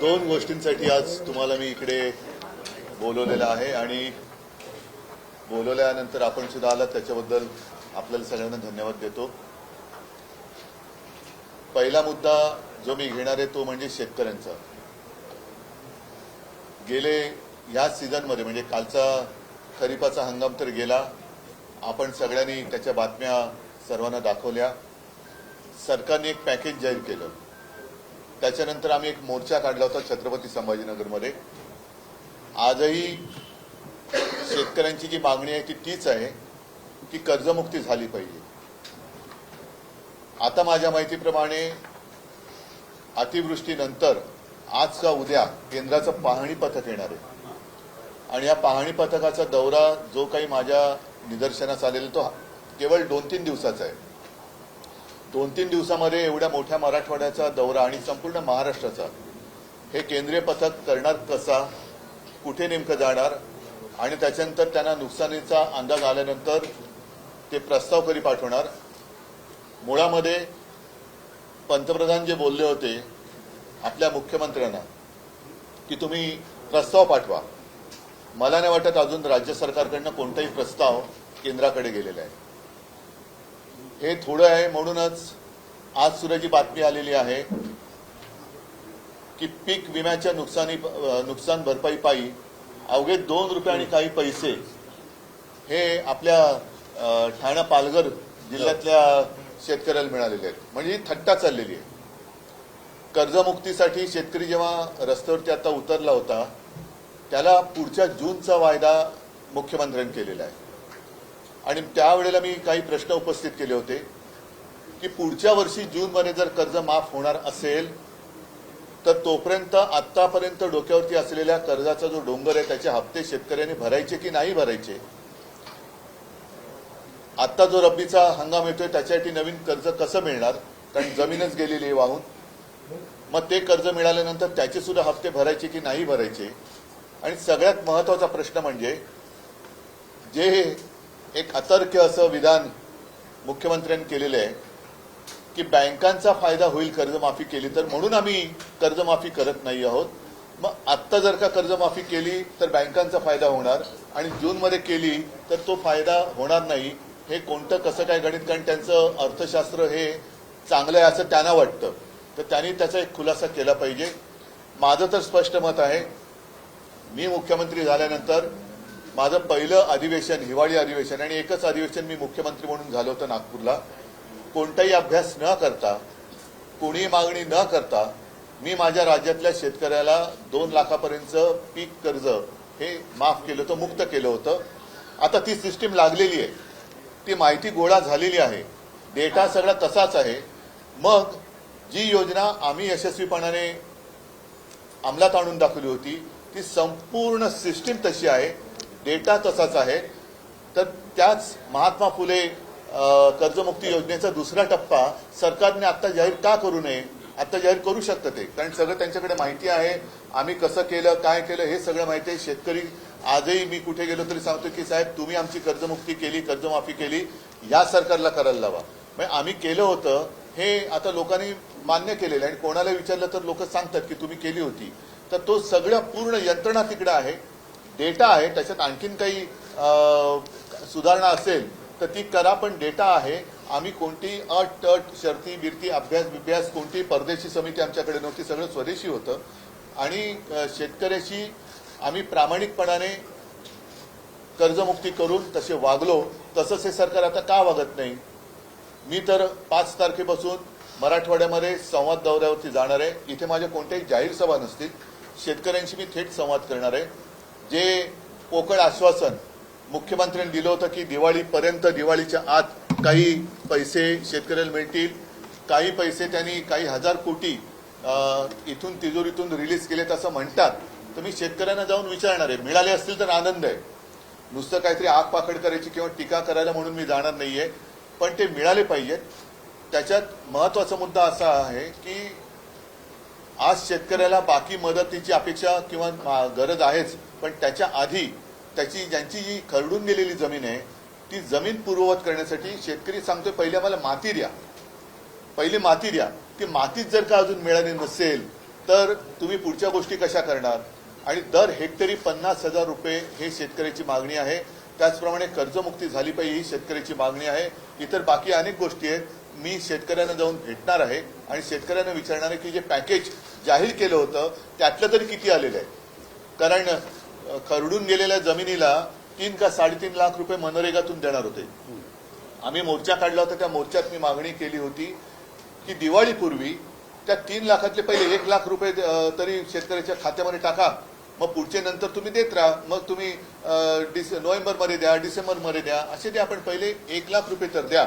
दोन गोष्टींसाठी आज तुम्हाला मी इकडे बोलवलेलं आहे आणि बोलवल्यानंतर आपण सुद्धा आलात त्याच्याबद्दल आपल्याला सगळ्यांना धन्यवाद देतो। पहिला मुद्दा जो मी घेणार आहे तो म्हणजे शेतकऱ्यांचा। गेले या सीझनमध्ये म्हणजे कालचा खरीपाचा हंगाम तर गेला, आपण सगळ्यांनी त्याच्या बातम्या सर्वांना दाखवल्या। सरकारने एक पॅकेज जाहीर केलं, त्याच्यानंतर आम्ही एक मोर्चा काढला होता छत्रपती संभाजीनगरमध्ये। आजही शेतकऱ्यांची जी मागणी आहे ती तीच आहे की कर्जमुक्ती झाली पाहिजे। आता माझ्या माहितीप्रमाणे अतिवृष्टीनंतर आज का उद्या केंद्राचं पाहणी पथक येणार आहे आणि या पाहणी पथकाचा दौरा जो काही माझ्या निदर्शनास आलेला तो केवळ 2-3 दिवसाचा आहे। 2-3 दिवसामध्ये एवढ्या मोठ्या मराठवाड्याचा दौरा आणि संपूर्ण महाराष्ट्राचा हे केंद्रीय पथक करणार कसा, कुठे नेमकं जाणार आणि त्याच्यानंतर त्यांना नुकसानीचा अंदाज आल्यानंतर ते प्रस्ताव कधी पाठवणार। मुळामध्ये पंतप्रधान जे बोलले होते आपल्या मुख्यमंत्र्यांना की तुम्ही प्रस्ताव पाठवा, मला नाही वाटत अजून राज्य सरकारकडनं कोणताही प्रस्ताव केंद्राकडे गेलेला आहे। हे थोडं आहे म्हणूनच आज सुद्धा जी बातमी आलेली आहे की पीक विम्याच्या नुकसान भरपाई पायी अवघे 2 रुपये आणि काही पैसे हे आपल्या ठाणे पालघर जिल्ह्यातल्या शेतकऱ्याला मिळालेले आहेत। म्हणजे ही थट्टा चाललेली आहे। कर्जमुक्तीसाठी शेतकरी जेव्हा रस्त्यावरती आता उतरला होता त्याला पुढच्या जूनचा वायदा मुख्यमंत्र्यांनी केलेला आहे आणि त्यावेळेला मी काही प्रश्न उपस्थित केले होते की पुढच्या वर्षी जूनमध्ये जर कर्ज माफ होणार असेल तर तोपर्यंत आतापर्यंत डोक्यावरती असलेल्या कर्जाचा जो डोंगर आहे त्याचे हप्ते शेतकऱ्यांनी भरायचे की नाही भरायचे। आता जो रब्बीचा हंगाम येतोय त्याच्यासाठी नवीन कर्ज कसं मिळणार, कारण जमीनच गेलेली आहे वाहून। मग ते कर्ज मिळाल्यानंतर त्याचे सुद्धा हप्ते भरायचे की नाही भरायचे। आणि सगळ्यात महत्त्वाचा प्रश्न म्हणजे जे एक अतर्क असं विधान मुख्यमंत्र्यांनी केलेलं आहे की बँकांचा फायदा होईल कर्जमाफी केली तर, म्हणून आम्ही कर्जमाफी करत नाही आहोत। मग आत्ता जर का कर्जमाफी केली तर बँकांचा फायदा होणार आणि जूनमध्ये केली तर तो फायदा होणार नाही। हे कोणतं कसं काय गणित, कारण त्यांचं अर्थशास्त्र हे चांगलं आहे असं त्यांना वाटतं, तर त्यांनी त्याचा एक खुलासा केला पाहिजे। माझं तर स्पष्ट मत आहे, मी मुख्यमंत्री झाल्यानंतर माझं पहिलं अधिवेशन हिवाळी अधिवेशन आणि एकच अधिवेशन मी मुख्यमंत्री म्हणून झालं होतं नागपूरला। कोणताही अभ्यास न करता, कोणी मागणी न करता मी माझ्या राज्यातल्या शेतकऱ्याला 2 लाखापर्यंतचं पीक कर्ज हे माफ केलं होतं, मुक्त केलं होतं। आता ती सिस्टीम लागलेली आहे, ती माहिती गोळा झालेली आहे, डेटा सगळा तसाच आहे। मग जी योजना आम्ही यशस्वीपणाने अंमलात आणून दाखवली होती ती संपूर्ण सिस्टीम तशी आहे, डेटा तसाच आहे। तर त्याच महात्मा फुले कर्जमुक्ती योजनेचा दुसरा टप्पा सरकारने आता जाहीर का करू नये? आता जाहीर करू शकतं ते, कारण सगळं त्यांच्याकडे माहिती आहे, आम्ही कसं केलं काय केलं हे सगळं माहिती आहे। शेतकरी आजही मी कुठे गेलो तरी सांगतो की साहेब तुम्ही आमची कर्जमुक्ती केली, कर्जमाफी केली, या सरकारला करायला लावा। म्हणजे आम्ही केलं होतं हे आता लोकांनी मान्य केलेलं आहे आणि कोणाला विचारलं तर लोक सांगतात की तुम्ही केली होती। तर तो सगळं पूर्ण यंत्रणा तिकडे आहे, डेटा आहे, त्याच्यात आणखीन काही सुधारणा असेल तर ती करा, पण डेटा आहे। आम्ही कोणती अट शर्ती बिरती अभ्यास कोणती परदेशी समिती आमच्याकडे नव्हती, सगळं स्वदेशी होतं आणि शेतकऱ्याशी आम्ही प्रामाणिकपणाने कर्जमुक्ती करून तसे वागलो। तसंच हे सरकार आता का वागत नाही? मी तर 5 तारखेपासून मराठवाड्यामध्ये संवाद दौऱ्यावरती जाणार आहे। इथे माझ्या कोणत्याही जाहीर सभा नसतील, शेतकऱ्यांशी मी थेट संवाद करणार आहे। जे पोकळ आश्वासन मुख्यमंत्र्यांनी दिलं होतं की दिवाळीपर्यंत, दिवाळीच्या आत काही पैसे शेतकऱ्याला मिळतील, काही पैसे त्यांनी काही हजार कोटी इथून तिजोरीतून रिलीज केलेत असं म्हणतात, तर मी शेतकऱ्यांना जाऊन विचारणार आहे। मिळाले असतील तर आनंद आहे, नुसतं काहीतरी आग पाखड करायची किंवा टीका करायला म्हणून मी जाणार नाहीये, पण ते मिळाले पाहिजेत। त्याच्यात महत्त्वाचा मुद्दा असा आहे की आज शेतकऱ्याला बाकी मदतीची अपेक्षा किंवा गरज आहेच, पण त्याच्या आधी ज्यांची जी खरडून गेलेली जमीन आहे ती जमीन पूर्ववत करण्यासाठी शेतकरी सांगतोय पहिले मला माती द्या, पहिली माती द्या। ती मातीच जर का अजून मिळाली नसेल तर तुम्ही पुढच्या गोष्टी कशा करणार? आणि दर हेक्टरी 50,000 रुपये हे शेतकऱ्याची मागणी आहे. त्याचप्रमाणे कर्जमुक्ती झाली पाहिजे ही शेतकऱ्याची मागणी आहे. इतर बाकी अनेक गोष्टी आहेत. मी शेतकऱ्यांना जाऊन भेटणार आहे आणि शेतकऱ्यांना विचारणार आहे की जे पॅकेज जाहीर केलं होतं त्यातलं तरी किती आलेलं आहे. कारण खरडून गेलेल्या जमिनीला 3 का 3.5 लाख रुपये मनरेगातून देणार होते. आम्ही मोर्चा काढला होता. त्या मोर्चात मी मागणी केली होती की दिवाळीपूर्वी त्या 3 लाखातले पहिले 1 लाख रुपये तरी शेतकऱ्याच्या खात्यामध्ये टाका. मग पुढचे नंतर तुम्ही देत राहा. मग तुम्ही नोव्हेंबरमध्ये द्या, डिसेंबरमध्ये द्या, असे ते आपण पहिले 1 लाख रुपये तर द्या.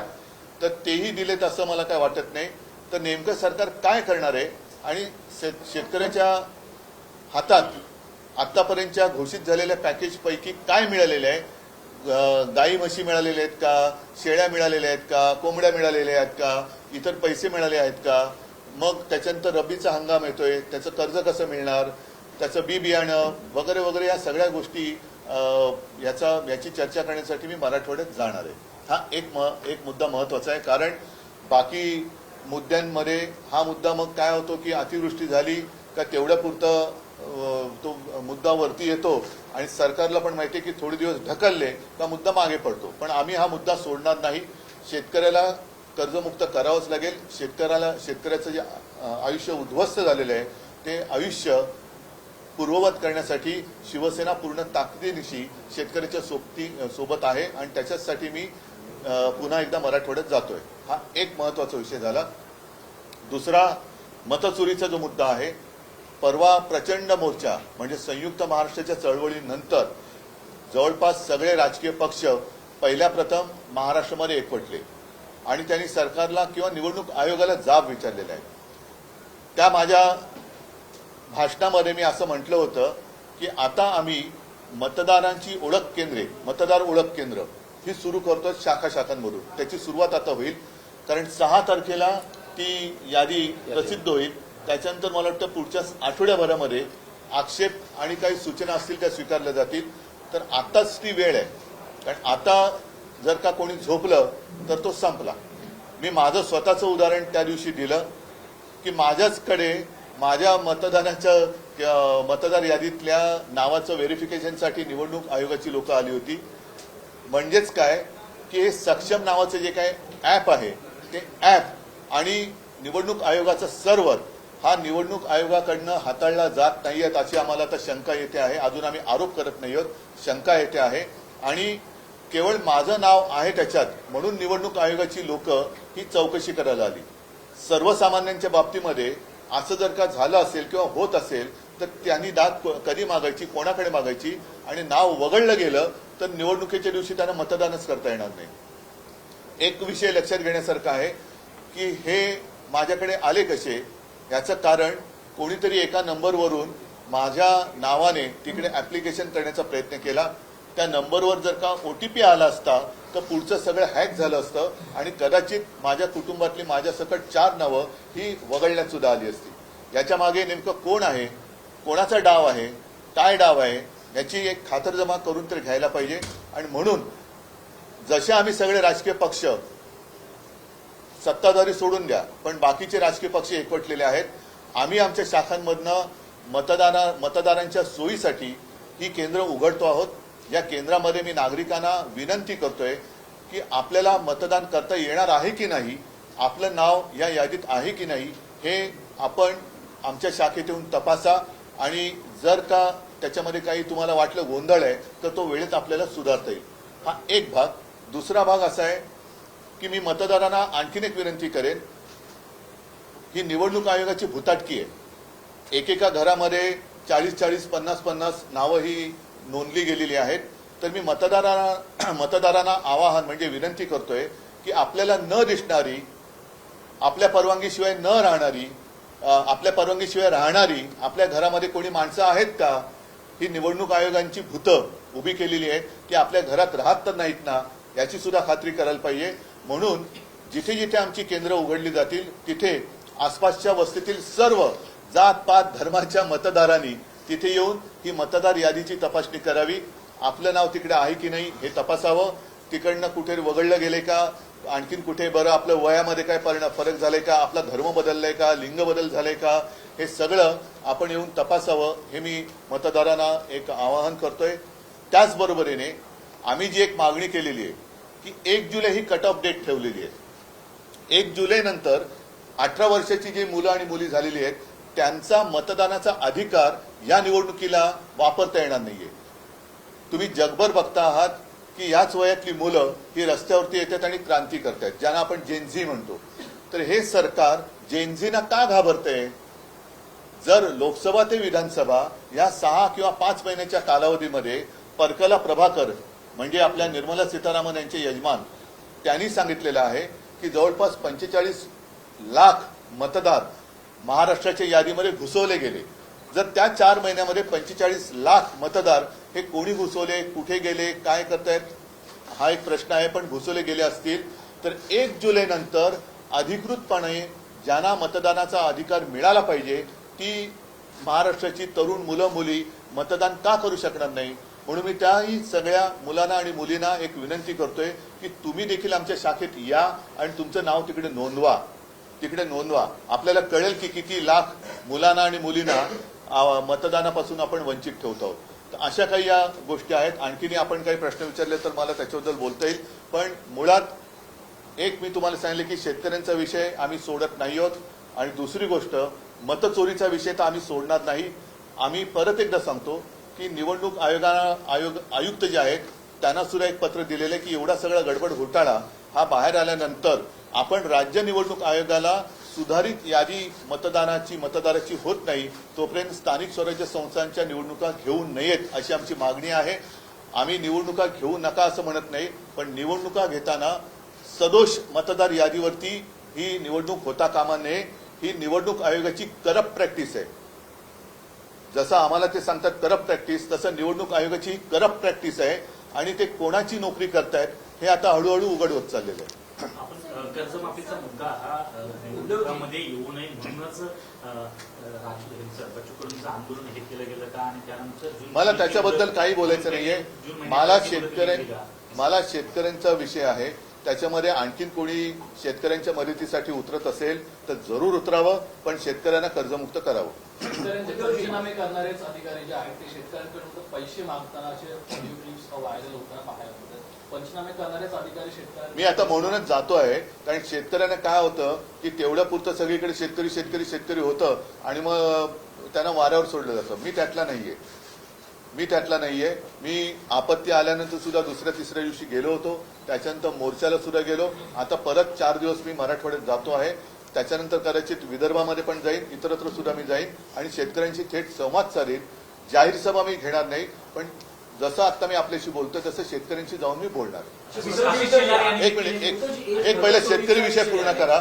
तर तेही दिलेत असं मला काय वाटत नाही. तर नेमकं सरकार काय करणार आहे आणि शेतकऱ्याच्या हातात आतापर्यंतच्या घोषित झालेल्या पॅकेजपैकी काय मिळालेलं आहे? गाई म्हशी मिळालेल्या आहेत का? शेळ्या मिळालेल्या आहेत का? कोंबड्या मिळालेल्या आहेत का? इतर पैसे मिळाले आहेत का? मग त्याच्यानंतर रब्बीचा हंगाम येतोय, त्याचं कर्ज कसं मिळणार, त्याचं बी बियाणं वगैरे वगैरे या सगळ्या गोष्टी याची चर्चा करण्यासाठी मी मराठवाड्यात जाणार आहे. हा एक मुद्दा महत्वाचा आहे. कारण बाकी मुद्द्यांमध्ये हा मुद्दा मग काय होतो की अतिवृष्टी झाली का तेवढ्यापुरतं तो मुद्दा वरती येतो आणि सरकारला पण माहिती आहे की थोडे दिवस ढकलले का मुद्दा मागे पडतो. पण आम्ही हा मुद्दा सोडणार नाही. शेतकऱ्याला कर्जमुक्त करावंच लागेल. शेतकऱ्याचं जे आयुष्य उद्ध्वस्त झालेलं आहे ते आयुष्य पूर्ववत करण्यासाठी शिवसेना पूर्ण ताकदीनिशी शेतकऱ्याच्या सोबत आहे आणि त्याच्यासाठी मी पुन्हा एकदा मराठवाड्यात जातोय. हा एक महत्वाचा विषय झाला. दुसरा, मतचोरीचा जो मुद्दा आहे. परवा प्रचंड मोर्चा म्हणजे संयुक्त महाराष्ट्राच्या चळवळीनंतर जवळपास सगळे राजकीय पक्ष पहिल्या प्रथम महाराष्ट्रामध्ये एकवटले आणि त्यांनी सरकारला किंवा निवडणूक आयोगाला जाब विचारलेला आहे. त्या माझ्या भाषणामध्ये मी असं म्हटलं होतं की आता आम्ही मतदारांची ओळख केंद्रे, मतदार ओळख केंद्र ही सुरू करतो शाखांमधून. त्याची सुरुवात आता होईल. कारण 6 तारखेला ती यादी प्रसिद्ध होईल. त्याच्यानंतर मला वाटतं पुढच्या आठवड्याभरामध्ये आक्षेप आणि काही सूचना असतील त्या स्वीकारल्या जातील. तर आताच ती वेळ आहे. कारण आता जर का कोणी झोपलं तर तो संपला. मी माझं स्वतःचं उदाहरण त्या दिवशी दिलं की माझ्याचकडे माझ्या मतदार यादीतल्या नावाचं व्हेरिफिकेशनसाठी निवडणूक आयोगाची लोक आली होती. म्हणजेच काय की हे सक्षम नावाचं जे काय ॲप आहे ते ॲप आणि निवडणूक आयोगाचा सर्व्हर हा निवडणूक आयोगाकडनं हाताळला जात नाही आहेत अशी आम्हाला आता शंका येते आहे. अजून आम्ही आरोप करत नाही आहोत, शंका येते आहे. आणि केवळ माझं नाव आहे त्याच्यात म्हणून निवडणूक आयोगाची लोक ही चौकशी करायला आली. सर्वसामान्यांच्या बाबतीमध्ये असं जर का झालं असेल किंवा होत असेल तर त्यांनी दाद कधी मागायची, कोणाकडे मागायची? आणि नाव वगळलं गेलं तर निवडणुकीच्या दिवशी त्यांना मतदानच करता येणार नाही. एक विषय लक्षात घेण्यासारखा आहे की हे माझ्याकडे आले कसे, याचं कारण कोणीतरी एका नंबरवरून माझ्या नावाने तिकडे ऍप्लिकेशन करण्याचा प्रयत्न केला. त्या नंबरवर जर का OTP आला असता तर पुढचं सगळं हॅक झालं असतं आणि कदाचित माझ्या कुटुंबातली माझ्यासकट 4 नावं ही वगळण्यात सुद्धा आली असती. याच्या मागे नेमकं कोण आहे, कोणाचा डाव आहे, काय डाव आहे याची एक खातरजमा करून तर घ्यायला पाहिजे. आणि म्हणून जसे आम्ही सगळे राजकीय पक्ष, सत्ताधारी सोडून द्या पण बाकीचे राजकीय पक्ष एकवटलेले आहेत, आम्ही आमच्या शाखांमधनं मतदारांच्या सोयीसाठी ही केंद्र उघडतो आहोत. या केंद्रामध्ये मी नागरिकांना विनंती करतोय की आपल्याला मतदान करता येणार आहे की नाही, आपलं नाव या यादीत आहे की नाही हे आपण आमच्या शाखेत येऊन तपासा. आणि जर का त्याच्यामध्ये काही तुम्हाला वाटलं गोंधळ आहे तर तो वेळेत आपल्याला सुधारता येईल. हा एक भाग. दुसरा भाग असा आहे की मी मतदारांना आणखीन एक विनंती करेन. ही निवडणूक आयोगाची भुताटकी आहे. एकेका घरामध्ये 40-40, 50-50 नावं ही नोंदली गेलेली आहेत. तर मी मतदारांना आवाहन म्हणजे विनंती करतोय की आपल्याला न दिसणारी, आपल्या परवानगीशिवाय न राहणारी, आपल्या परवानगीशिवाय राहणारी आपल्या घरामध्ये कोणी माणसं आहेत का, ही निवडणूक आयोगांची भूतं उभी केलेली आहे की आपल्या घरात राहत तर नाहीत ना याची सुद्धा खात्री करायला पाहिजे. म्हणून जिथे जिथे आमची केंद्र उघडली जातील तिथे आसपासच्या वस्तीतील सर्व जात पात धर्माच्या मतदारांनी तिथे येऊन ही मतदार यादीची तपासणी करावी. आपलं नाव तिकडे आहे की नाही हे तपासावं. तिकडनं कुठे वगळलं गेले का, आणखीन कुठे बरं आपलं वयामध्ये काय फरक झालाय का, आपला धर्म बदललाय का, लिंग बदल झालाय का, हे सगळं आपण येऊन तपासावं, हे मी मतदारांना एक आवाहन करतोय. त्याचबरोबरीने आम्ही जी एक मागणी केलेली आहे की 1 जुलै ही कट ऑफ डेट ठेवलेली आहे. 1 जुलै नंतर 18 वर्षाची जी मुलं आणि मुली झालेली आहेत त्यांचा मतदानाचा अधिकार या निवडणुकीला वापरता येणार नाहीये. तुम्ही जगभर बघता आहात की याच वयातली मुलं ही रस्त्यावरती येतात आणि क्रांती करतायत, ज्यांना आपण जेनझी म्हणतो. तर हे सरकार जेनझीना का घाबरतंय? जर लोकसभा ते विधानसभा या 6 किंवा 5 महिन्याच्या कालावधीमध्ये परकला प्रभाकर म्हणजे आपल्या निर्मला सीतारामन यांचे यजमान त्यांनी सांगितलेलं आहे की जवळपास 45 लाख मतदार महाराष्ट्राच्या यादीमध्ये घुसवले गेले. जर त्या 4 महिन्यामध्ये 45 लाख मतदार हे कोणी घुसवले, कुठे गेले, काय करतायत हा एक प्रश्न आहे. पण घुसवले गेले असतील तर 1 जुलै नंतर अधिकृतपणे ज्यांना मतदानाचा अधिकार मिळाला पाहिजे ती महाराष्ट्राची तरुण मुलं मुली मतदान का करू शकणार नाही? म्हणून मी त्याही सगळ्या मुलांना आणि मुलींना एक विनंती करतोय की तुम्ही देखील आमच्या शाखेत या आणि तुमचं नाव तिकडे नोंदवा. आपल्याला कळेल की किती लाख मुलांना आणि मुलींना मतदानापासून आपण वंचित ठेवत आहोत. तर अशा काही या गोष्टी आहेत. आणखीन आपण काही प्रश्न विचारले तर मला त्याच्याबद्दल बोलता येईल. पण मुळात एक मी तुम्हाला सांगितले की शेतकऱ्यांचा विषय आम्ही सोडत नाही आहोत. आणि दुसरी गोष्ट मतचोरीचा विषय तर आम्ही सोडणार नाही. आम्ही परत एकदा सांगतो की निवडणूक आयुक्त जे आहेत त्यांना सुद्धा एक पत्र दिलेलं आहे की एवढा सगळा गडबड घोटाळा हा बाहेर आल्यानंतर आपण राज्य निवडणूक आयोगाला सुधारित यादी मतदाराची होत नाही तोपर्यंत स्थानिक स्वराज्य संस्थांच्या निवडणुका घेऊ नयेत अशी आमची मागणी आहे. आम्ही निवडणुका घेऊ नका असं म्हणत नाही, पण निवडणुका घेताना सदोष मतदार यादीवरती ही निवडणूक होता कामा नये. ही निवडणूक आयोगाची करप्ट प्रॅक्टिस आहे. जसं आम्हाला ते सांगतात करप्ट प्रॅक्टिस, तसं निवडणूक आयोगाची करप्ट प्रॅक्टिस आहे. आणि ते कोणाची नोकरी करतायत हे आता हळूहळू उघड होत चाललेलं आहे. कर्जमाफीचा मुद्दा हा निवडणुकांमध्ये येऊ नये म्हणूनच बच्चूकडून आंदोलन हे केलं गेलं का? आणि त्यानंतर मला त्याच्याबद्दल काही बोलायचं नाहीये. मला शेतकऱ्यांचा विषय आहे. त्याच्यामध्ये आणखीन कोणी शेतकऱ्यांच्या मदतीसाठी उतरत असेल तर जरूर उतरावं, पण शेतकऱ्यांना कर्जमुक्त करावं. शेतकऱ्यांचे पंचनामे करणारेच अधिकारी जे आहेत ते शेतकऱ्यांकडून पैसे मागताना असे ऑडिओ क्लिप्स व्हायरल होताना पाहायला मिळतात. पंचनामे करणारेच अधिकारी शेतकरी मी आता म्हणूनच जातो आहे, कारण शेतकऱ्यांना काय होतं की तेवढ्या पुरतं सगळीकडे शेतकरी होतं आणि मग त्यांना वाऱ्यावर सोडलं जातं. मी त्यातला नाहीये. मी आपत्ती आल्यानंतर सुद्धा दुसऱ्या तिसऱ्या दिवशी गेलो होतो. त्याच्यानंतर मोर्चाला सुद्धा गेलो. आता परत 4 दिवस मी मराठवाड्यात जातो आहे. त्याच्यानंतर कदाचित विदर्भामध्ये पण जाईन, इतरत्र सुद्धा मी जाईन आणि शेतकऱ्यांशी थेट संवाद साधेन. जाहीर सभा मी घेणार नाही, पण जसं आता मी आपल्याशी बोलतोय तसं शेतकऱ्यांशी जाऊन मी बोलणार. एक मिनिट, एक पहिला शेतकरी विषय पूर्ण करा.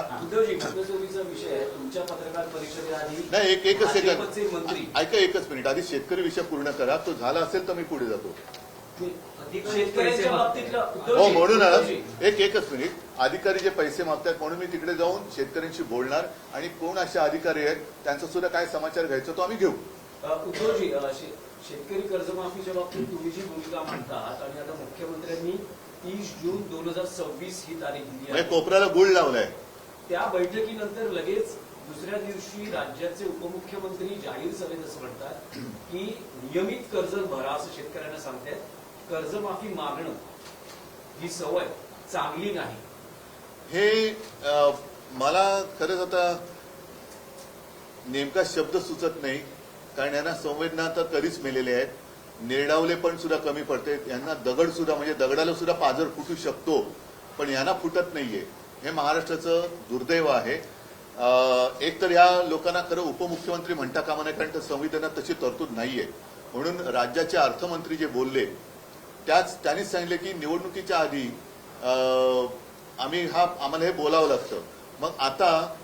नाही, एकच सेकंद ऐका, एकच मिनिट. आधी शेतकरी विषय पूर्ण करा. तो झाला असेल तर मी पुढे जातो. हो, म्हणूनच एकच मिनिट. अधिकारी जे पैसे मागतात म्हणून मी तिकडे जाऊन शेतकऱ्यांशी बोलणार आणि कोण असे अधिकारी आहेत त्यांचा सुद्धा काय समाचार घ्यायचा तो आम्ही घेऊ. उद्धवजी, शेतकरी कर्जमाफीच्या बाबतीत तुम्ही जी भूमिका मांडतात आणि आता मुख्यमंत्र्यांनी 30 जून 2026 ही तारीख दिली आहे. कोपऱ्याला गुळ लावलाय. त्या बैठकीनंतर लगेच दुसऱ्या दिवशी राज्याचे उपमुख्यमंत्री जाहीर सभेत असं म्हणतात की नियमित कर्ज भरा असं शेतकऱ्यांना सांगतात. कर्जमाफी मागणं ही सवय चांगली नाही. हे मला खरंच आता नेमका शब्द सुचत नाही, कारण यांना संवेदना तर कधीच मेलेले आहेत. निर्डावले पण सुद्धा कमी पडते. यांना दगड सुद्धा म्हणजे दगडाला सुद्धा पाझर फुटू शकतो, पण यांना फुटत नाहीये. हे महाराष्ट्राचं दुर्दैव आहे. एक तर या लोकांना खरं उपमुख्यमंत्री म्हणता कामा नये, कारण संविधानात तशी तरतूद नाहीये. म्हणून राज्याचे अर्थमंत्री जे बोलले त्यांनीच सांगितले की निवडणुकीच्या आधी आम्हाला हे बोलावं लागतं. मग आता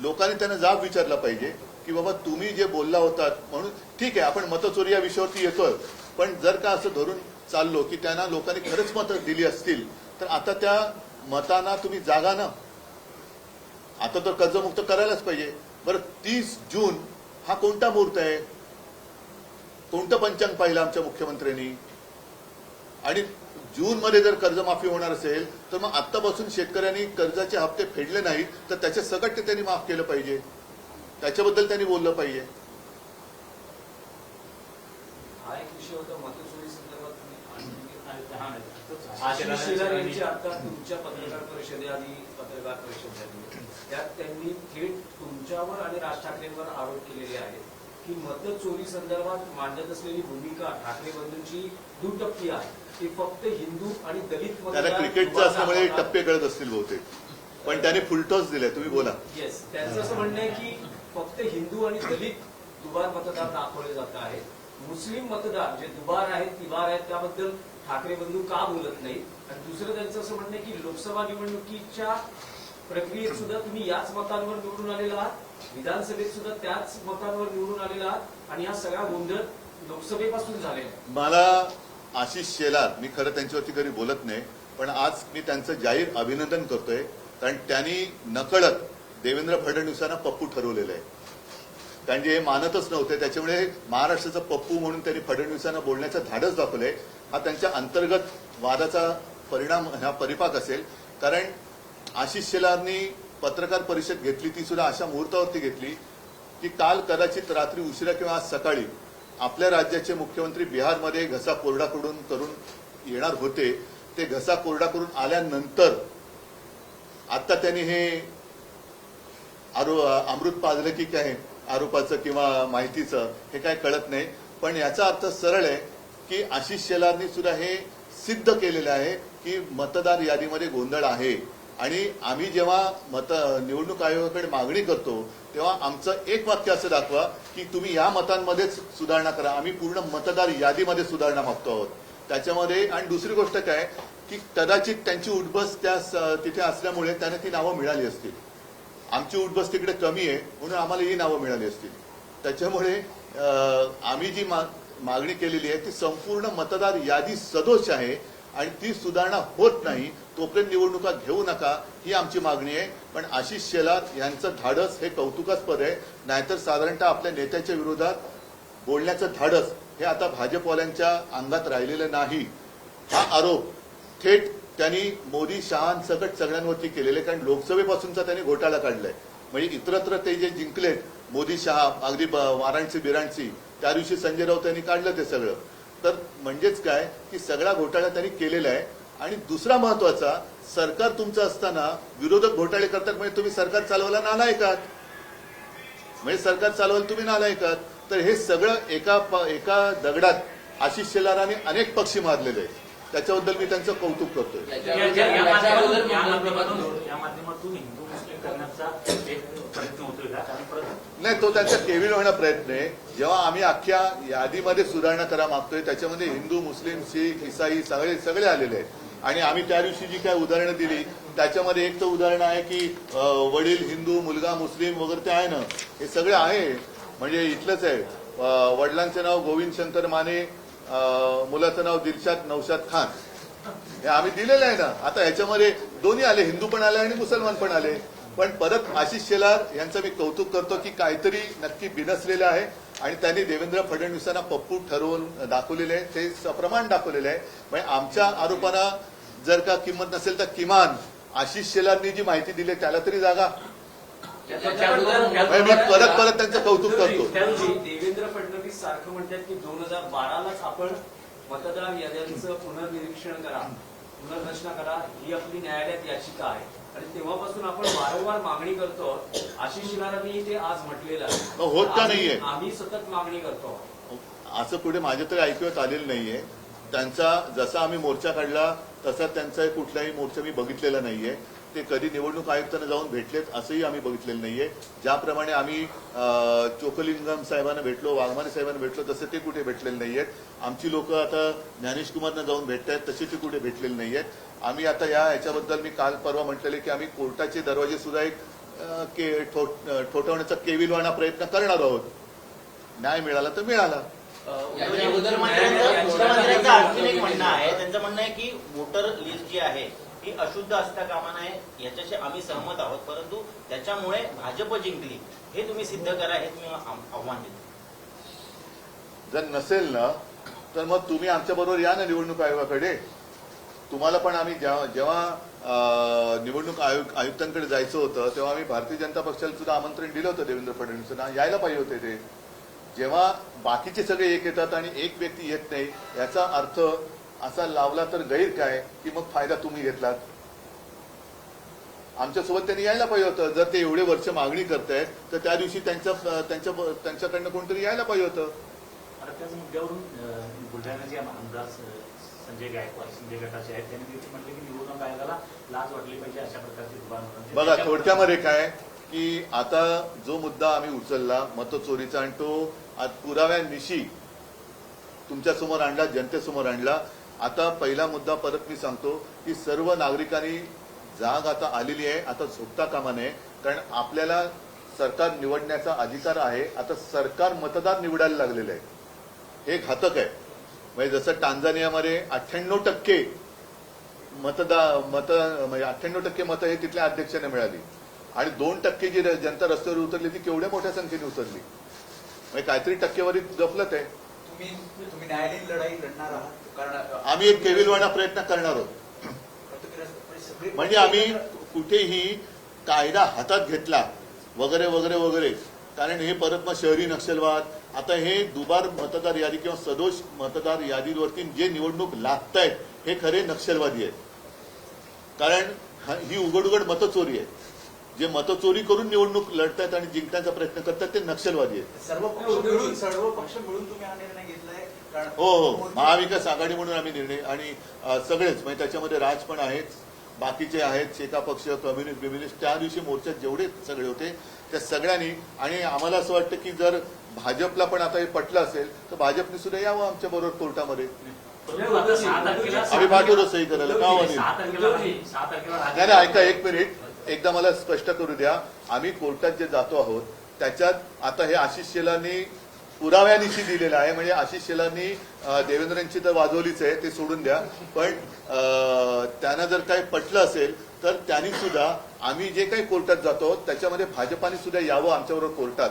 लोकांनी त्यांना जाब विचारला पाहिजे की बाबा तुम्ही जे बोलला होतात म्हणून ठीक आहे, आपण मतचोरी या विषयावरती येतोय, पण जर का असं धरून चाललो की त्यांना लोकांनी खरंच मतं दिली असतील तर आता त्या मतांना तुम्ही जागा ना. आता तर कर्जमुक्त करायलाच पाहिजे. बरं, 30 जून हा कोणता मुहूर्त आहे? कोणतं पंचांग पाहिलं आमच्या मुख्यमंत्र्यांनी? आणि जूनमध्ये जर कर्जमाफी होणार असेल तर मग आत्तापासून शेतकऱ्यांनी कर्जाचे हप्ते फेडले नाहीत तर त्याचे सकट त्यांनी माफ केलं पाहिजे, त्याच्याबद्दल त्यांनी बोललं पाहिजे. हा एक विषय होता मतचोरी संदर्भात तुम्ही हा, आशिष शेलार यांची आता तुमच्या पत्रकार परिषदेआधी पत्रकार परिषद झाली, त्यात त्यांनी थेट तुमच्यावर आणि राज ठाकरेंवर आरोप केलेले आहेत की मतचोरी संदर्भात मांडत असलेली भूमिका ठाकरे बंधूंची दुटप्पी आहे, ती फक्त हिंदू आणि दलित त्याला क्रिकेटचं असल्यामुळे टप्पे कळत असतील बहुतेक, पण त्याने फुलटॉस दिलाय. तुम्ही बोला. येस, त्यांचं असं म्हणणं आहे की फक्त हिंदू आणि दलित दुबार मतदार दाखवले जात आहेत, मुस्लिम मतदार जे दुबार आहेत तिबार आहेत त्याबद्दल ठाकरे बंधू का बोलत नाहीत. आणि दुसरं त्यांचं असं म्हणणं आहे की लोकसभा निवडणुकीच्या प्रक्रियेत सुद्धा तुम्ही याच मतांवर निवडून आलेला आहात, विधानसभेत सुद्धा त्याच मतांवर निवडून आलेला आहात आणि हा सगळा गोंधळ लोकसभेपासून झालेला आहे. मला आशिष शेलार, मी खरं त्यांच्यावरती कधी बोलत नाही, पण आज मी त्यांचं जाहीर अभिनंदन करतोय, कारण त्यांनी नकळत देवेंद्र फडणवीसांना पप्पू ठरवलेलं आहे. कारण जे हे मानतच नव्हते त्याच्यामुळे महाराष्ट्राचा पप्पू म्हणून त्यांनी फडणवीसांना बोलण्याचं धाडस दाखवलंय. हा त्यांच्या अंतर्गत वादाचा परिणाम, हा परिपाक असेल. कारण आशिष शेलारनी पत्रकार परिषद घेतली, ती सुद्धा अशा मुहूर्तावरती घेतली की काल कदाचित रात्री उशिरा किंवा आज सकाळी आपल्या राज्याचे मुख्यमंत्री बिहारमध्ये घसा कोरडा करून येणार होते. ते घसा कोरडा करून आल्यानंतर आता त्यांनी हे अमृत पाजलं की काय आरोपाचं किंवा माहितीचं हे काय कळत नाही. पण याचा अर्थ सरळ आहे की आशिष शेलारनी सुद्धा हे सिद्ध केलेलं आहे की मतदार यादीमध्ये गोंधळ आहे. आणि आम्ही जेव्हा निवडणूक आयोगाकडे मागणी करतो तेव्हा आमचं एक वाक्य असं दाखवा की तुम्ही या मतांमध्येच सुधारणा करा. आम्ही पूर्ण मतदार यादीमध्ये सुधारणा मागतो आहोत त्याच्यामध्ये. आणि दुसरी गोष्ट काय की कदाचित त्यांची उठबस त्या तिथे असल्यामुळे त्यांना ती नावं मिळाली असतील. आमची उठबस तिकडे कमी आहे म्हणून आम्हाला ही नावं मिळाली असतील. त्याच्यामुळे आम्ही जी मागणी केलेली आहे ती संपूर्ण मतदार यादी सदोष आहे आणि ती सुधारणा होत नाही तोपर्यंत निवडणुका घेऊ नका ही आमची मागणी आहे. पण आशिष शेलार यांचं धाडस हे कौतुकास्पद आहे. नाहीतर साधारणतः आपल्या नेत्याच्या विरोधात बोलण्याचं धाडस हे आता भाजपवाल्यांच्या अंगात राहिलेलं नाही. हा आरोप थेट त्यांनी मोदी शहांसकट सगळ्यांवरती केलेले, कारण लोकसभेपासूनचा त्यांनी घोटाळा काढलाय. म्हणजे इतरत्र ते जे जिंकलेत मोदी शहा अगदी वाराणसी बिराणसी त्या दिवशी संजय राऊत यांनी काढलं ते सगळं. तर म्हणजेच काय की सगळा घोटाळा त्यांनी केलेला आहे. आणि दुसरा महत्वाचा, सरकार तुमचं असताना विरोधक घोटाळे करतात म्हणजे तुम्ही सरकार चालवायला नालायकात, म्हणजे सरकार चालवायला तुम्ही नालायकात. तर हे सगळं एका दगडात आशिष शेलारांनी अनेक पक्षी मारलेले आहेत. त्याच्याबद्दल मी त्यांचं कौतुक करतोय. या माध्यमातून हिंदू मुस्लिम करण्याचा एक प्रयत्न होतोय का? कारण परत नाही, तो त्यांचा केविल होणं प्रयत्न आहे. जेव्हा आम्ही अख्ख्या यादीमध्ये सुधारणा करा मागतोय त्याच्यामध्ये हिंदू मुस्लिम शीख ईसाई सगळे आलेले आहेत. आणि आम्ही त्या दिवशी जी काय उदाहरणं दिली त्याच्यामध्ये एक तर उदाहरण आहे की वडील हिंदू मुलगा मुस्लिम वगैरे ते आहे ना, हे सगळे आहे. म्हणजे इथलंच आहे, वडिलांचं नाव गोविंद शंकर माने, मुलाचं नाव दिलशाद नौशाद खान, हे आम्ही दिलेलं आहे ना. आता ह्याच्यामध्ये दोन्ही आले, हिंदू पण आले आणि मुसलमान पण आले. पण परत आशिष शेलार यांचं मी कौतुक करतो की काहीतरी नक्की बिनसलेलं आहे आणि त्यांनी देवेंद्र फडणवीसांना पप्पू ठरवून दाखवलेले आहे, ते सप्रमाण दाखवलेले आहे. म्हणजे आमच्या आरोपांना जर का किंमत नसेल तर किमान आशिष शेलारनी जी माहिती दिली त्याला तरी जागा. मी परत त्यांचं कौतुक करतो. देवेंद्र फडणवीस सारखं म्हणतात की 2012लाच आपण मतदार याद्यांचं पुनर्निरीक्षण करा, पुनर्रचना करा, ही आपली न्यायालयात याचिका आहे. आणि तेव्हापासून आपण वारंवार मागणी करतो. आशिष शेलारांनी ते आज म्हटलेलं आहे. होत का नाहीये? आम्ही सतत मागणी करतो. असं कुठे माझ्या तरी ऐकण्यात आलेलं नाहीये. त्यांचा जसा आम्ही मोर्चा काढला तसा त्यांचा कुठलाही मोर्चा मी बघितलेला नाहीये. ते कधी निवडणूक आयुक्तांना जाऊन भेटलेत असंही आम्ही बघितलेलं नाहीये. ज्याप्रमाणे आम्ही चोकलिंगम साहेबांना भेटलो, वाघमारे साहेबांना भेटलो तसे ते कुठे भेटलेले नाहीयेत. आमची लोक आता ज्ञानेश कुमारना जाऊन भेटतायत तसे ते कुठे भेटलेले नाहीयेत. आम्ही आता याच्याबद्दल मी काल परवा म्हटलेले की आम्ही कोर्टाचे दरवाजे सुद्धा एक ठोठवण्याचा केविलवाणा प्रयत्न करणार आहोत. न्याय मिळाला तर मिळाला. मुख्यमंत्र्यांचं आणखी एक म्हणणं आहे, त्यांचं म्हणणं आहे की वोटर लिस्ट जी आहे ही अशुद्ध असता कामा नये, याच्याशी आम्ही सहमत आहोत, परंतु त्याच्यामुळे भाजप जिंकली हे तुम्ही सिद्ध करा, हे तुम्ही आव्हान देतो. जर नसेल ना तर मग तुम्ही आमच्याबरोबर या ना निवडणूक आयोगाकडे. तुम्हाला पण आम्ही जेव्हा निवडणूक आयुक्तांकडे जायचं होतं तेव्हा आम्ही भारतीय जनता पक्षाला सुद्धा आमंत्रण दिलं होतं देवेंद्र फडणवीसांना, यायला पाहिजे होते ते. जेव्हा बाकीचे सगळे एक येतात आणि एक व्यक्ती येत नाही, याचा अर्थ असा लावला तर गैर काय की मग फायदा तुम्ही घेतलात. आमच्यासोबत त्यांनी यायला पाहिजे होतं. जर ते एवढे वर्ष मागणी करतायत तर त्या दिवशी त्यांच्याकडनं कोणतरी यायला पाहिजे होतं. आता त्याच मुद्द्यावरून बुलढाण्याचे आमदार संजय गायकवाड शिंदे गटाचे आहेत, त्यांनी देखील म्हटले की निवडणूक आयोगाला लाज वाटली पाहिजे अशा प्रकारची दुकान. बघा थोडक्यामध्ये काय की आता जो मुद्दा आम्ही उचलला मतचोरीचा आणि तो आज पुराव्यानिशी तुमच्यासमोर आणला, जनतेसमोर आणला. आता पहिला मुद्दा परत मी सांगतो की सर्व नागरिकांनी जाग आता आलेली आहे, आता झोपता कामा नये. कारण आपल्याला सरकार निवडण्याचा अधिकार आहे. आता सरकार मतदार निवडायला लागलेलं आहे, हे घातक आहे. म्हणजे जसं टांझानियामध्ये 98% म्हणजे 98% मतं हे तिथल्या अध्यक्षाने मिळाली आणि 2% जी जनता रस्त्यावर उतरली ती केवढ्या मोठ्या संख्येने उतरली. म्हणजे काहीतरी टक्केवारीत गफलत आहे. तुम्ही न्यायालयीन लढाई लढणार आहात, कारण आम्ही एक केविलवाणा प्रयत्न करणार आहोत. म्हणजे आम्ही कुठेही कायदा हातात घेतला वगैरे वगैरे वगैरे, कारण हे परत मग शहरी नक्षलवाद, आता हे दुबार मतदार यादी किंवा सदोष मतदार यादीवरती जे निवडणूक लागतायत हे खरे नक्षलवादी आहेत. कारण ही उघड उघड मतचोरी आहे. जे मतचोरी करून निवडणूक लढतायत आणि जिंकण्याचा प्रयत्न करतात ते नक्षलवादी आहेत. सर्व पक्ष मिळून तुम्ही हा निर्णय घेतलाय. कारण हो, महाविकास आघाडी म्हणून आम्ही निर्णय आणि सगळेच म्हणजे त्याच्यामध्ये राज पण आहेत, बाकीचे आहेत, शेका पक्ष, कम्युनिस्ट त्या दिवशी मोर्चात जेवढे सगळे होते त्या सगळ्यांनी. आणि आम्हाला असं वाटतं की जर भाजपला पण आता हे पटलं असेल तर भाजपने सुद्धा यावं आमच्या बरोबर कोर्टामध्ये. आम्ही पाठवतो सही करायला का नाही. 6 तारखेला नाही ऐका एक मिनिट, एकदा मला स्पष्ट करू द्या. आम्ही कोर्टात जे जातो आहोत त्याच्यात आता हे आशिष शेलारनी पुराव्यानिशी दिलेलं आहे. म्हणजे आशिष शेलारनी देवेंद्रांची तर वाजवलीच आहे, ते सोडून द्या. पण त्यांना जर काही पटलं असेल तर त्यांनी सुद्धा आम्ही जे काही कोर्टात जातो त्याच्यामध्ये भाजपाने सुद्धा यावं आमच्याबरोबर कोर्टात.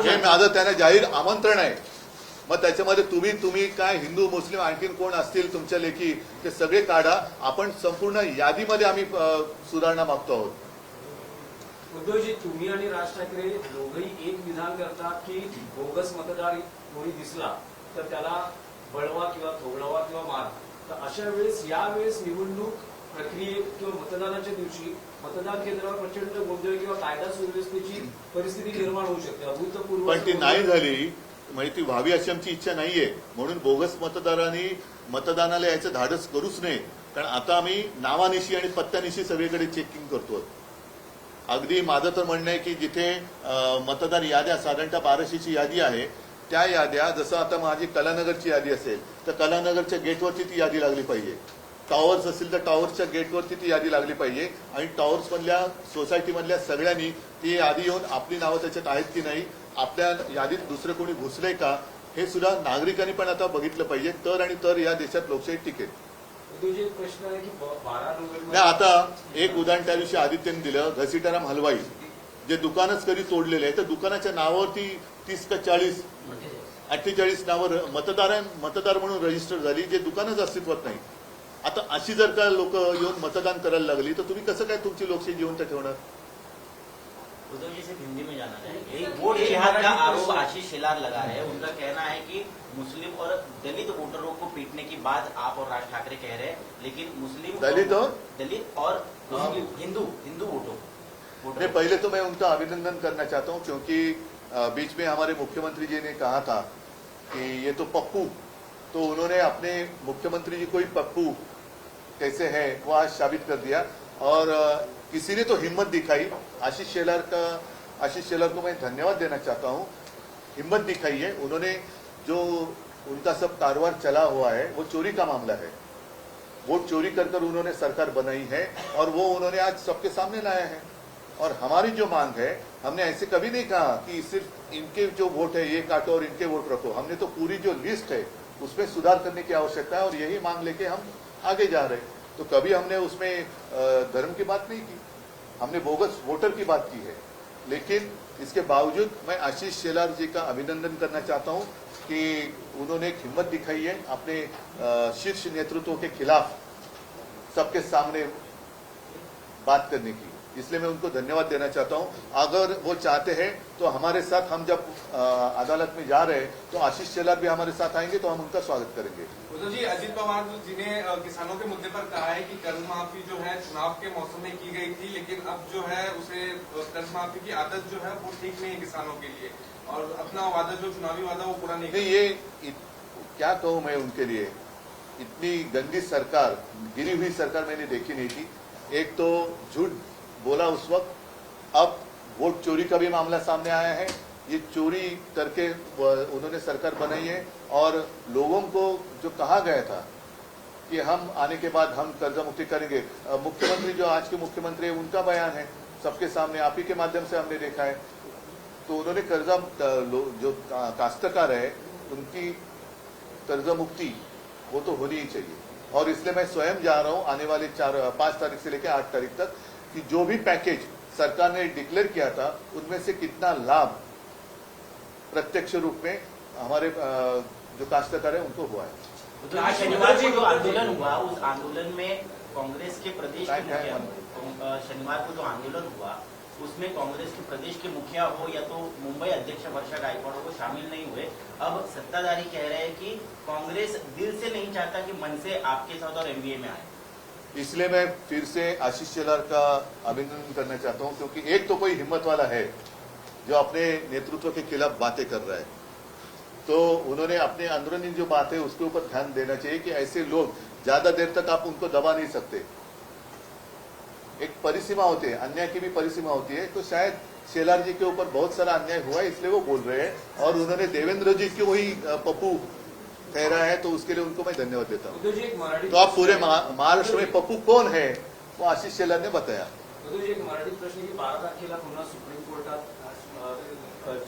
हे माझं त्यांना जाहीर आमंत्रण आहे. मग त्याच्यामध्ये तुम्ही काय हिंदू मुस्लिम आणखीन कोण असतील तुमच्या लेखी ते सगळे काढा. आपण संपूर्ण यादीमध्ये आम्ही सुधारणा मागतो आहोत. उद्धवजी, तुम्ही आणि राज ठाकरे दोघंही एक विधान करतात की बोगस मतदार कोणी दिसला तर त्याला बळवा किंवा थोडवा किंवा मार. तर अशा वेळेस यावेळेस निवडणूक प्रक्रियेत किंवा मतदानाच्या दिवशी मतदान केंद्रावर प्रचंड गोंधळ किंवा कायदा सुव्यवस्थेची परिस्थिती निर्माण होऊ शकते. अभूतपूर्व पण ती नाही झाली म्हणजे ती व्हावी अशी आमची इच्छा नाहीये. म्हणून बोगस मतदारांनी मतदानाला याचं धाडस करूच नये. कारण आता आम्ही नावानिशी आणि पत्त्यानिशी सगळीकडे चेकिंग करतो. अगदी माझं तर म्हणणं आहे की जिथे मतदार याद्या साधारणतः 1200ची यादी आहे त्या याद्या, जसं आता माझी कलानगरची यादी असेल तर कलानगरच्या गेटवरती ती यादी लागली पाहिजे. टॉवर्स असतील तर टॉवर्सच्या गेटवरती ती यादी लागली पाहिजे आणि टॉवर्समधल्या सोसायटीमधल्या सगळ्यांनी ती यादी येऊन आपली नावं त्याच्यात आहेत की नाही, आपल्या यादीत दुसरं कोणी घुसलंय का, हे सुद्धा नागरिकांनी पण आता बघितलं पाहिजे. तर आणि तर या देशात लोकशाही टिकेल. उद्धवजी, प्रश्न आहे की 12 नाही नोव्हेंबर आता एक उदाहरण त्या दिवशी आदित्यने दिलं, घसीटाराम हलवाई जे दुकानच कधी तोडलेले आहे तर दुकानाच्या नावावरती 30 का 40 48 नावं मतदार म्हणून रजिस्टर झाली जे दुकानच अस्तित्वात नाही. आता अशी जर का लोक येऊन मतदान करायला लागली तर तुम्ही कसं काय तुमची लोकशाही जिवंत ठेवणार. उद्धव जी सिर्फ हिंदी में जाना है. एक वोट जिहाद का आरोप आशीष शेलार लगा रहे हैं. उनका कहना है कि मुस्लिम और दलित वोटरों को पीटने की बात आप और राज ठाकरे कह रहे हैं, लेकिन मुस्लिम दलित और हिंदू वोटों नहीं, पहले तो मैं उनका अभिनंदन करना चाहता हूं क्योंकि बीच में हमारे मुख्यमंत्री जी ने कहा था कि ये तो पप्पू, तो उन्होंने अपने मुख्यमंत्री जी को ही पप्पू कैसे है वो आज साबित कर दिया. और किसी ने तो हिम्मत दिखाई. आशीष शेलार को मैं धन्यवाद देना चाहता हूं. हिम्मत दिखाई है उन्होंने. जो उनका सब कारोबार चला हुआ है वो चोरी का मामला है. वोट चोरी कर उन्होंने सरकार बनाई है और वो उन्होंने आज सबके सामने लाया है. और हमारी जो मांग है, हमने ऐसे कभी नहीं कहा कि सिर्फ इनके जो वोट है ये काटो और इनके वोट रखो. हमने तो पूरी जो लिस्ट है उसमें सुधार करने की आवश्यकता है और यही मांग लेके हम आगे जा रहे हैं. तो कभी हमने उसमें धर्म की बात नहीं की, हमने बोगस वोटर की बात की है. लेकिन इसके बावजूद मैं आशीष शेलार जी का अभिनंदन करना चाहता हूं. कि उन्होंने एक हिम्मत दिखाई है अपने शीर्ष नेतृत्व के खिलाफ सबके सामने बात करने की, इसलिए मैं उनको धन्यवाद देना चाहता हूं। अगर वो चाहते हैं तो हमारे साथ, हम जब अदालत में जा रहे हैं तो आशीष शेलार भी हमारे साथ आएंगे, तो हम उनका स्वागत करेंगे। उद्धव जी, अजित पवार जी ने किसानों के मुद्दे पर कहा है कि कर्ज माफी जो है चुनाव के मौसम में की गई थी, लेकिन अब जो है उसे कर्ज माफी की आदत जो है वो ठीक नहीं है किसानों के लिए, और अपना वादा जो चुनावी वादा वो पूरा नहीं ये क्या कहूं मैं उनके लिए, इतनी गंदी सरकार, गिरी हुई सरकार मैंने देखी नहीं थी। एक तो झूठ बोला उस वक्त, अब वोट चोरी का भी मामला सामने आया है। ये चोरी करके उन्होंने सरकार बनाई है, और लोगों को जो कहा गया था कि हम आने के बाद हम कर्जा मुक्ति करेंगे, मुख्यमंत्री जो आज के मुख्यमंत्री है उनका बयान है सबके सामने, आप ही के माध्यम से हमने देखा है। तो उन्होंने कर्जा जो काश्तकार है उनकी कर्जा मुक्ति वो तो होनी ही चाहिए, और इसलिए मैं स्वयं जा रहा हूं आने वाले 5 तारीख से लेकर 8 तारीख तक कि जो भी पैकेज सरकार ने डिक्लेयर किया था उनमें से कितना लाभ प्रत्यक्ष रूप में हमारे जो काश्तकार है उनको हुआ है। तो आज शनिवार को जो आंदोलन हुआ, उस आंदोलन में कांग्रेस के प्रदेश के मुखिया, शनिवार को जो आंदोलन हुआ उसमें कांग्रेस के प्रदेश के मुखिया हो या तो मुंबई अध्यक्ष वर्षा गायकवाड़ वो शामिल नहीं हुए। अब सत्ताधारी कह रहे हैं कि कांग्रेस दिल से नहीं चाहता कि मन से आपके साथ और एमबीए में आए। इसलिए मैं फिर से आशीष शेलार का अभिनंदन करना चाहता हूं, क्योंकि एक तो कोई हिम्मत वाला है जो अपने नेतृत्व के खिलाफ बातें कर रहा है, तो उन्होंने अपने अंदरूनी जो बात है उसके ऊपर ध्यान देना चाहिए कि ऐसे लोग ज्यादा देर तक आप उनको दबा नहीं सकते। एक परिसीमा होती है, अन्याय की भी परिसीमा होती है, तो शायद शेलार जी के ऊपर बहुत सारा अन्याय हुआ है इसलिए वो बोल रहे हैं, और उन्होंने देवेंद्र जी को ही पप्पू ठहरा है, तो उसके लिए उनको मैं धन्यवाद देता हूँ। उद्धव जी, एक मराठी तो आप पूरे महाराष्ट्र में पप्पू कौन है वो आशीष शेलार ने बताया। उद्धव जी, एक मराठी प्रश्न की 12 तारखेला पुन्हा सुप्रीम कोर्टात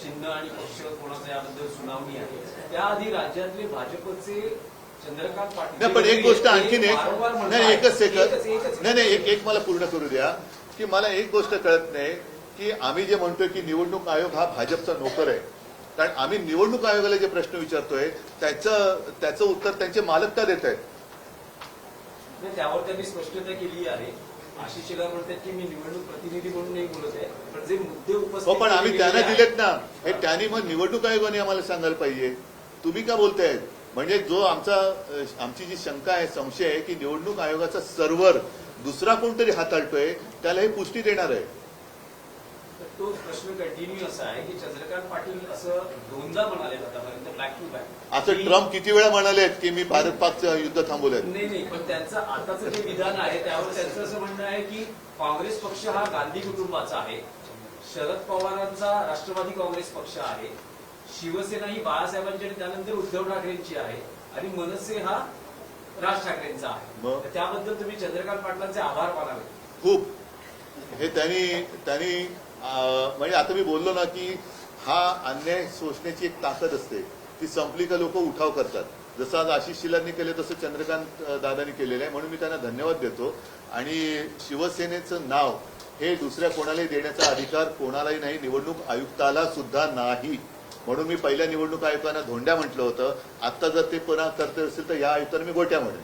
चिन्ह आणि पक्ष कोणाचं याबद्दल सुनावणी आहे, त्याआधी राज्यातले भाजपचे चंद्रकांत पाटील, नाही, पण एक गोष्ट आणखीन एक, वारंवार म्हणतात- नाही एकच सेकंद, एकच- नाही एक मला पूर्ण करू द्या, की मला एक गोष्ट कळत नाही की आम्ही जे म्हणतोय की निवडणूक आयोग हा भाजपचा नोकर आहे, कारण आम्ही निवडणूक आयोगाला जे प्रश्न विचारतोय त्याचं उत्तर त्यांचे मालक का देत आहेत? नाही, त्यावर त्यांनी स्पष्टता केली आहे। आशिष शेलार म्हणतात की मी निवडणूक प्रतिनिधी म्हणून नाही बोलत आहे, पण जे मुद्दे उपस्थित हो, पण आम्ही केले त्यांना आहेत- दिलेत ना, हे त्यांनी मग निवडणूक आयोगाने आम्हाला सांगायला पाहिजे, तुम्ही का बोलताय? म्हणजे जो आमची जी शंका आहे, संशय आहे की निवडणूक आयोगाचा सर्व्हर दुसरा कोणतरी हाताळतोय, त्याला हे पुष्टी देणार आहे। तर तो प्रश्न कंटिन्यू असा आहे की चंद्रकांत पाटील असं दोनदा म्हणाले आतापर्यंत बॅक टू बॅक, असं ट्रम्प किती वेळा म्हणालेत की मी भारत पाकचं युद्ध थांबवलंय? नाही, पण त्यांचं आताचं जे विधान आहे त्यावर त्यांचं असं म्हणणं आहे की काँग्रेस पक्ष हा गांधी कुटुंबाचा आहे, शरद पवारांचा राष्ट्रवादी काँग्रेस पक्ष आहे, शिवसेना ही बाळासाहेबांची आणि त्यानंतर उद्धव ठाकरेंची आहे, आणि मनसे हा राज ठाकरेंचा आहे। मग? तर त्याबद्दल तुम्ही चंद्रकांत पाटलांचे आभार मानावे। खूप हे त्यांनी म्हणजे आता मी बोललो ना की हा अन्याय सोसण्याची एक ताकद असते, ती संपली का लोक उठाव करतात, जसं आज आशिष शेलारनी केले तसं चंद्रकांत दादांनी केलेलं आहे, म्हणून मी त्यांना धन्यवाद देतो। आणि शिवसेनेचं नाव हे दुसऱ्या कोणालाही देण्याचा अधिकार कोणालाही नाही, निवडणूक आयुक्ताला सुद्धा नाही, म्हणून मी पहिल्या निवडणूक आयुक्तांना धोंड्या म्हटलं होतं, आता जर ते पुन्हा करते असेल तर या आयुक्तांना मी गोट्या म्हणेन।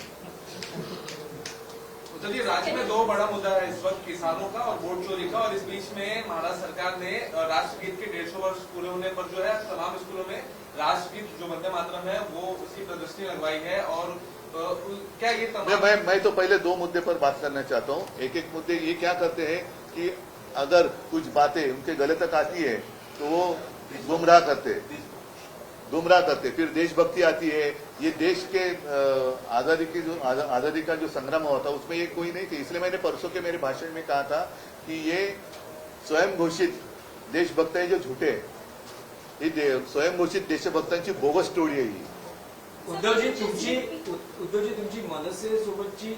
उद्धव जी, राज्य में 2 बड़ा मुद्दा है इस वक्त, किसानों का और वोट चोरी का, और इस बीच में महाराष्ट्र सरकार ने राष्ट्रगीत के 150 वर्ष पूरे होने पर जो है तमाम स्कूलों में राष्ट्रगीत जो वंदे मातरम है वो उसकी प्रदर्शनी लगवाई है, और क्या ये तमाम मैं तो पहले 2 मुद्दे पर बात करना चाहता हूँ। एक मुद्दे ये क्या करते हैं कि अगर कुछ बातें उनके गले तक आती है तो वो गुमराह करते, फिर देशभक्ति आती है, ये देश के आजादी का जो संग्राम हुआ था उसमें ये कोई नहीं थी, इसलिए मैंने परसों के मेरे भाषण में कहा था कि ये स्वयं घोषित देशभक्त है जो झूठे हैं, ही स्वयं घोषित देशभक्तांची बोगस टोळी आहे ही। उद्धवजी, तुमची मनसे सोबतची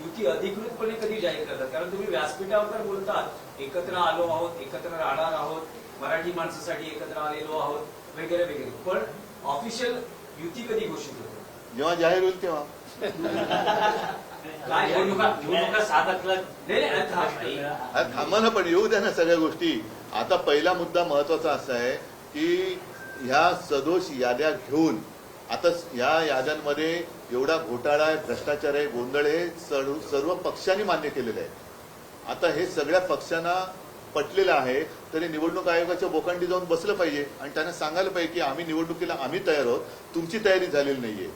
युती अधिकृतपणे कधी जाहीर करतात? कारण तुम्ही व्यासपीठावर तर बोलतात एकत्र आलो आहोत, एकत्र राहणार आहोत, मराठी माणसासाठी एकत्र आलेलो आहोत वगैरे वगैरे, पण ऑफिशियल युती कधी घोषित होते? जेव्हा जाहीर होईल तेव्हा। काय निवडणुका 7 तारखेला थांबा ना, पण येऊ द्या ना सगळ्या गोष्टी। आता पहिला मुद्दा महत्वाचा असा आहे की ह्या सदोष याद्या घेऊन आता ह्या याद्यांमध्ये एवढा घोटाळा आहे, भ्रष्टाचार आहे, गोंधळ आहे, सर्व पक्षांनी मान्य केलेलं आहे. आता हे सगळ्या पक्षांना पटलेलं आहे, तरी निवडणूक आयोगाच्या बोकांडी जाऊन बसलं पाहिजे आणि त्यांना सांगायला पाहिजे की आम्ही निवडणुकीला आम्ही तयार आहोत, तुमची तयारी झालेली नाहीये.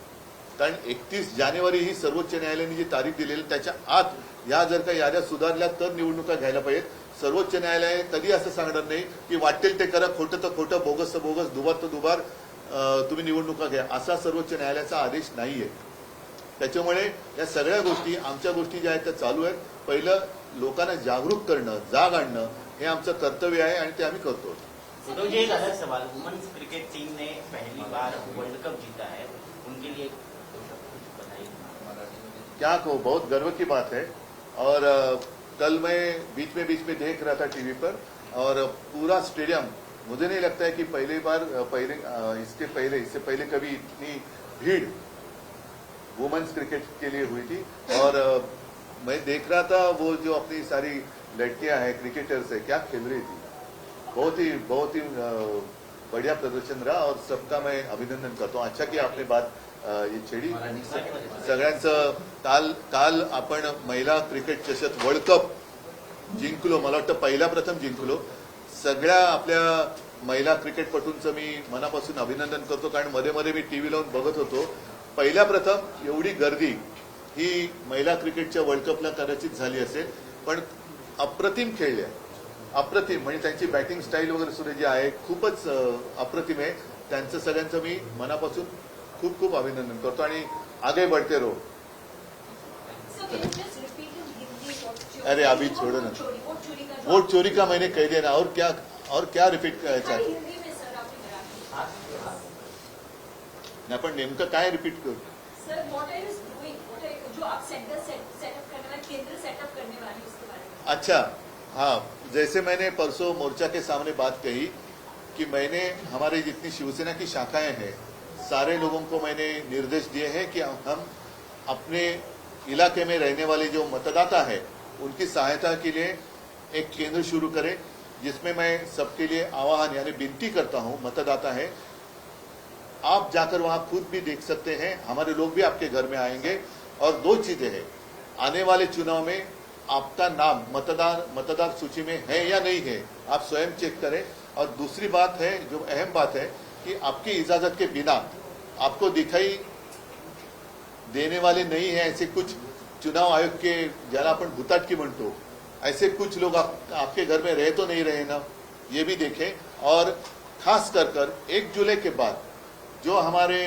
कारण 31 जानेवारी ही सर्वोच्च न्यायालयाने जी तारीख दिलेली त्याच्या आत या जर का याद्या सुधारल्या तर निवडणुका घ्यायला पाहिजेत. सर्वोच्च न्यायालय कधी असं सांगणार नाही की वाटेल ते करा, खोटं तर खोटं, बोगस तर बोगस, दुबार तर दुबार, तुम्ही निवडणुका घ्या, असा सर्वोच्च न्यायालयाचा आदेश नाहीये. त्याच्यामुळे या सगळ्या गोष्टी, आमच्या गोष्टी ज्या आहेत त्या चालू आहेत. पहिलं लोकांना जागरूक करणं, जाग आणणं हे आमचं कर्तव्य आहे आणि ते आम्ही करतो. उद्धव जी, एक अलग सवाल, वुमेन्स क्रिकेट टीम ने पहली बार वर्ल्ड कप जीता है, उनके लिए कुछ बताइए. क्या कहो, बहुत गर्व की बात है. और कल मैं बीच में देख रहा था टीवी पर और पूरा स्टेडियम, मुझे नहीं लगता है कि इससे पहले कभी इतनी भीड़ वुमेन्स क्रिकेट के लिए हुई थी. और मैं देख रहा था वो जो अपनी सारी लड़कियां हैं, क्रिकेटर्स है, क्या खेल रही थी. बहुत ही बढ़िया प्रदर्शन रहा और सबका मैं अभिनंदन करता हूँ. अच्छा की आपने बात ये छेडी. सगळ्यांचं काल आपण महिला क्रिकेट चषक वर्ल्ड कप जिंकलो. मला वाटतं पहिल्या प्रथम जिंकलो. सगळ्या आपल्या महिला क्रिकेटपटूंचं मी मनापासून अभिनंदन करतो. कारण मध्ये मध्ये मी टीव्ही लावून बघत होतो. पहिल्या प्रथम एवढी गर्दी ही महिला क्रिकेटच्या वर्ल्ड कपला कदाचित झाली असेल, पण अप्रतिम खेळल्या, अप्रतिम. म्हणजे त्यांची बॅटिंग स्टाईल वगैरे सुद्धा जी आहे खूपच अप्रतिम आहे. त्यांचं सगळ्यांचं मी मनापासून खूप खूप अभिनंदन करतो आणि आगे बढ़ते रहो. अरे अभी छोड़ो ना, वोट चोरी का मैंने कह दिया ना, और क्या रिपीट करायचं. नाही पण नेमकं काय रिपीट करू. Sir, what are you doing, जो आप सेंटर सेटअप करने वाले, केंद्र सेटअप करने वाले, उसके बारे में. अच्छा, हाँ, जैसे मैंने परसों मोर्चा के सामने बात कही कि मैंने हमारे जितनी शिवसेना की शाखाएं हैं सारे लोगों को मैंने निर्देश दिए हैं कि हम अपने इलाके में रहने वाले जो मतदाता है उनकी सहायता के लिए एक केंद्र शुरू करें, जिसमें मैं सबके लिए आह्वान यानी विनती करता हूं. मतदाता है, आप जाकर वहां खुद भी देख सकते हैं, हमारे लोग भी आपके घर में आएंगे. और 2 चीजें हैं, आने वाले चुनाव में आपका नाम मतदार सूची में है या नहीं है, आप स्वयं चेक करें. और दूसरी बात है, जो अहम बात है, कि आपकी इजाजत के बिना आपको दिखाई देने वाले नहीं है ऐसे कुछ चुनाव आयोग के, ज्यादा अपन भुताटकी म्हणतो, ऐसे कुछ लोग आपके घर में रहे तो नहीं रहे ना, ये भी देखें. और खास कर 1 जुलाई के बाद जो हमारे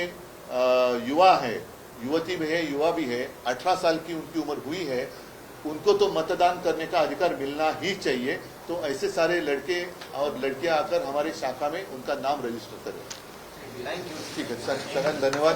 युवा है, युवती भी है, युवा भी है, 18 साल की उनकी उम्र हुई है, उनको तो मतदान करने का अधिकार मिलना ही चाहिए. तो ऐसे सारे लड़के और लड़कियां आकर हमारे शाखा में उनका नाम रजिस्टर करें. ठीक है सर, धन्यवाद.